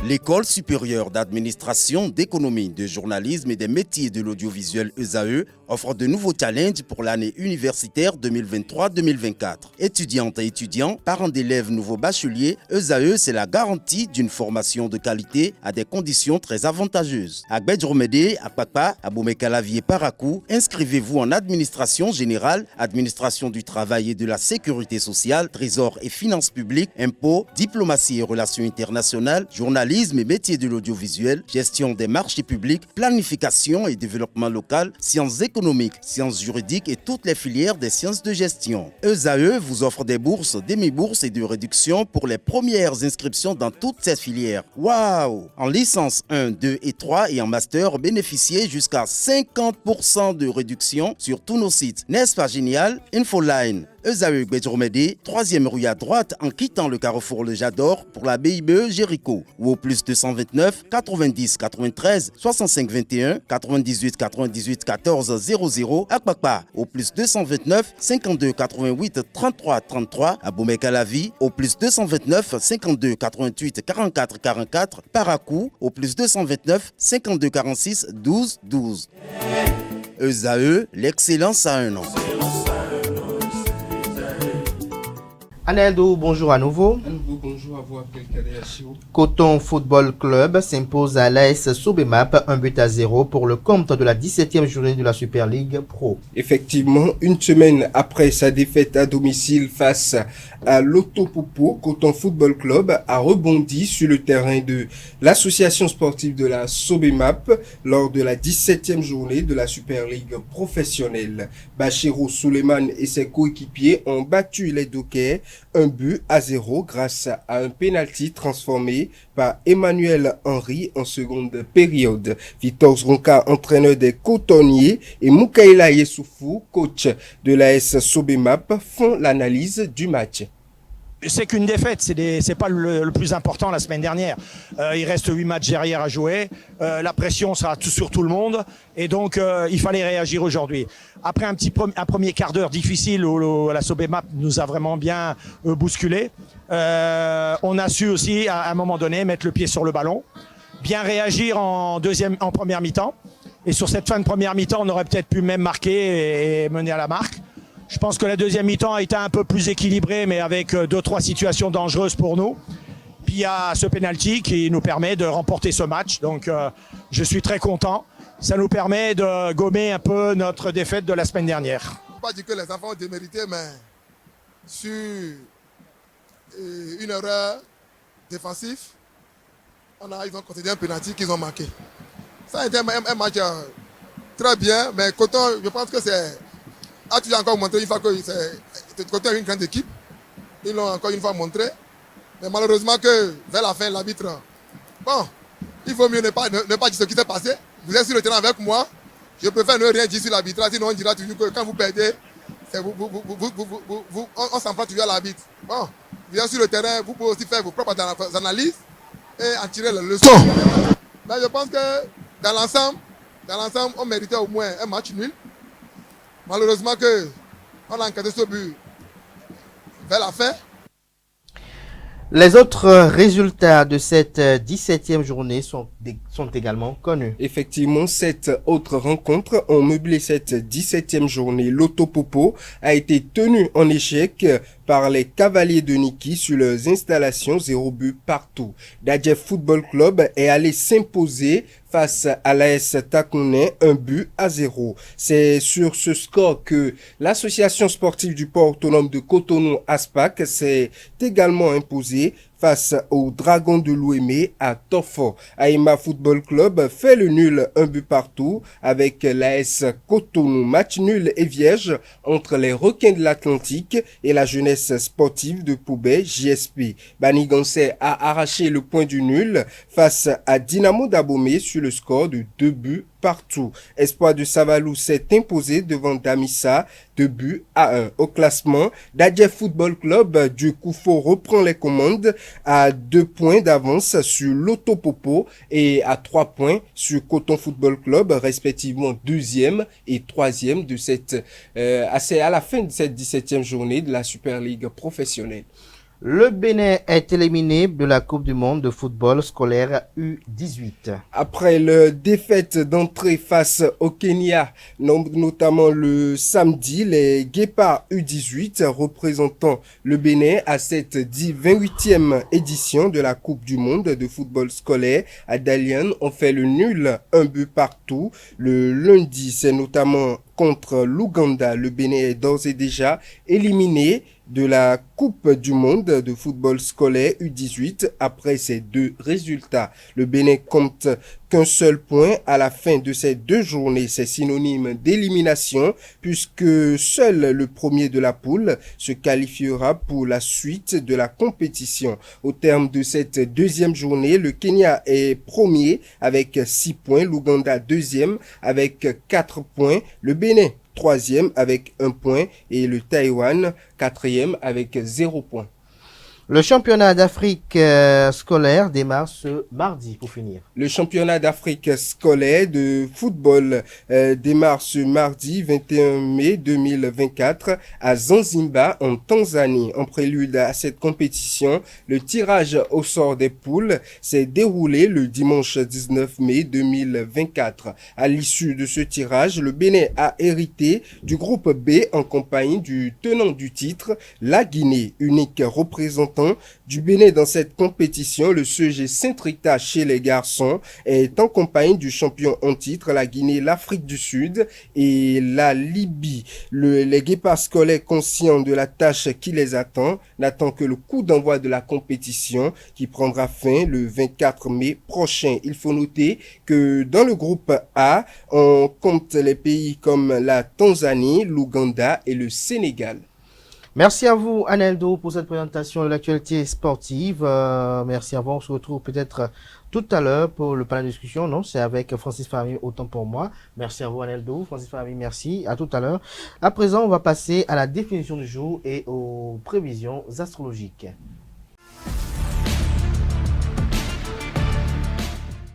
L'École supérieure d'administration, d'économie, de journalisme et des métiers de l'audiovisuel ESAE offre de nouveaux challenges pour l'année universitaire 2023-2024. Étudiantes et étudiants, parents d'élèves nouveaux bacheliers, ESAE, c'est la garantie d'une formation de qualité à des conditions très avantageuses. À Gbedjromede, à Papa, à Boumekalavi et Parakou, inscrivez-vous en administration générale, administration du travail et de la sécurité sociale, trésor et finances publiques, impôts, diplomatie et relations internationales, journalisme et métiers de l'audiovisuel, gestion des marchés publics, planification et développement local, sciences économiques, sciences juridiques et toutes les filières des sciences de gestion. ESAE vous offre des bourses, demi-bourses et de réductions pour les premières inscriptions dans toutes ces filières. Waouh! En licence 1, 2 et 3 et en master, bénéficiez jusqu'à 50% de réduction sur tous nos sites. N'est-ce pas génial? Infoline. ESAE Gbedjromede, 3e rue à droite en quittant le carrefour Le Jador pour la BIBE Jéricho ou au plus 229 90 93 65 21 98 98 14 00 à Kpakpa au plus 229 52 88 33 33 à Boumekalavi au plus 229 52 88 44 44 Parakou au plus 229 52 46 12 12. ESAE, l'excellence à un an. Aneldo, bonjour à nouveau. Bonjour à vous, Abdelkader Achio. Coton Football Club s'impose à l'AS Sobemap 1-0 pour le compte de la 17e journée de la Super League Pro. Effectivement, une semaine après sa défaite à domicile face à l'Autopopo, Coton Football Club a rebondi sur le terrain de l'association sportive de la Sobemap lors de la 17e journée de la Super League professionnelle. Bachirou Suleiman et ses coéquipiers ont battu les Dockers 1-0 grâce à un penalty transformé par Emmanuel Henry en seconde période. Victor Ronca, entraîneur des Cotonniers, et Moukaïla Yessoufou, coach de l'AS Sobemap, font l'analyse du match. C'est qu'une défaite, c'est pas le plus important la semaine dernière. Il reste 8 matchs derrière à jouer, la pression sera sur tout le monde et donc il fallait réagir aujourd'hui. Après un premier quart d'heure difficile où la Sobemap nous a vraiment bien bousculé, on a su aussi à un moment donné mettre le pied sur le ballon, bien réagir en première mi-temps et sur cette fin de première mi-temps on aurait peut-être pu même marquer et mener à la marque. Je pense que la deuxième mi-temps a été un peu plus équilibrée, mais avec 2-3 situations dangereuses pour nous. Puis il y a ce penalty qui nous permet de remporter ce match. Donc je suis très content. Ça nous permet de gommer un peu notre défaite de la semaine dernière. Je ne peux pas dire que les enfants ont démérité, mais sur une erreur défensive, ils ont considéré un penalty qu'ils ont marqué. Ça a été un match très bien, mais Coton, je pense que c'est... tu as encore montré une fois que Coton est une grande équipe. Ils l'ont encore une fois montré. Mais malheureusement que vers la fin, l'arbitre... Bon, il vaut mieux ne pas dire ce qui s'est passé. Vous êtes sur le terrain avec moi. Je préfère ne rien dire sur l'arbitre. Sinon on dira toujours que quand vous perdez, on s'en prend toujours à l'arbitre. Bon, vous êtes sur le terrain, vous pouvez aussi faire vos propres analyses et en tirer les leçons. Mais je pense que dans l'ensemble, on méritait au moins un match nul. Malheureusement on a enquêté ce but vers la fin. Les autres résultats de cette 17e journée sont également connus. Effectivement, 7 autres rencontres ont meublé cette 17e journée. L'Autopopo a été tenu en échec par les Cavaliers de Niki sur leurs installations, 0 but partout. Dadje Football Club est allé s'imposer face à l'AS Takouné 1-0. C'est sur ce score que l'association sportive du port autonome de Cotonou ASPAC s'est également imposée face au Dragon de l'Ouémé à Tofo. Aïma Football Club fait le nul 1 but partout avec l'AS Cotonou. Match nul et vierge entre les Requins de l'Atlantique et la jeunesse sportive de Poubet JSP. Banigansé a arraché le point du nul face à Dynamo d'Abomey sur le score de 2 buts partout. Espoir de Savalou s'est imposé devant Damissa 2-1. Au classement, Dadje Football Club du Koufo reprend les commandes à 2 points d'avance sur l'Autopopo et à 3 points sur Coton Football Club, respectivement 2e et 3e de à la fin de cette 17e journée de la Super League professionnelle. Le Bénin est éliminé de la Coupe du monde de football scolaire U18. Après la défaite d'entrée face au Kenya, notamment le samedi, les Guépards U18 représentant le Bénin à cette 28e édition de la Coupe du monde de football scolaire à Dalian ont fait le nul, un but partout. Le lundi, c'est notamment contre l'Ouganda. Le Bénin est d'ores et déjà éliminé de la Coupe du monde de football scolaire U18 après ces deux résultats. Le Bénin compte qu'un seul point à la fin de ces deux journées. C'est synonyme d'élimination puisque seul le premier de la poule se qualifiera pour la suite de la compétition. Au terme de cette deuxième journée, le Kenya est premier avec 6 points, l'Ouganda deuxième avec 4 points, le Bénin troisième avec 1 point et le Taïwan quatrième avec 0 point. Le championnat d'Afrique scolaire démarre ce mardi pour finir. Le championnat d'Afrique scolaire de football démarre ce mardi 21 mai 2024 à Zanzibar en Tanzanie. En prélude à cette compétition, le tirage au sort des poules s'est déroulé le dimanche 19 mai 2024. À l'issue de ce tirage, le Bénin a hérité du groupe B en compagnie du tenant du titre, la Guinée, unique représentant du Bénin dans cette compétition. Le CG Saint-Rita chez les garçons est en compagnie du champion en titre, la Guinée, l'Afrique du Sud et la Libye. Les Guépards scolaires, conscients de la tâche qui les attend, n'attendent que le coup d'envoi de la compétition qui prendra fin le 24 mai prochain. Il faut noter que dans le groupe A, on compte les pays comme la Tanzanie, l'Ouganda et le Sénégal. Merci à vous, Aneldo, pour cette présentation de l'actualité sportive. Merci à vous. On se retrouve peut-être tout à l'heure pour le panel de discussion. Non, c'est avec Francis Fahmy, autant pour moi. Merci à vous, Aneldo. Francis Fahmy, merci. À tout à l'heure. À présent, on va passer à la définition du jour et aux prévisions astrologiques.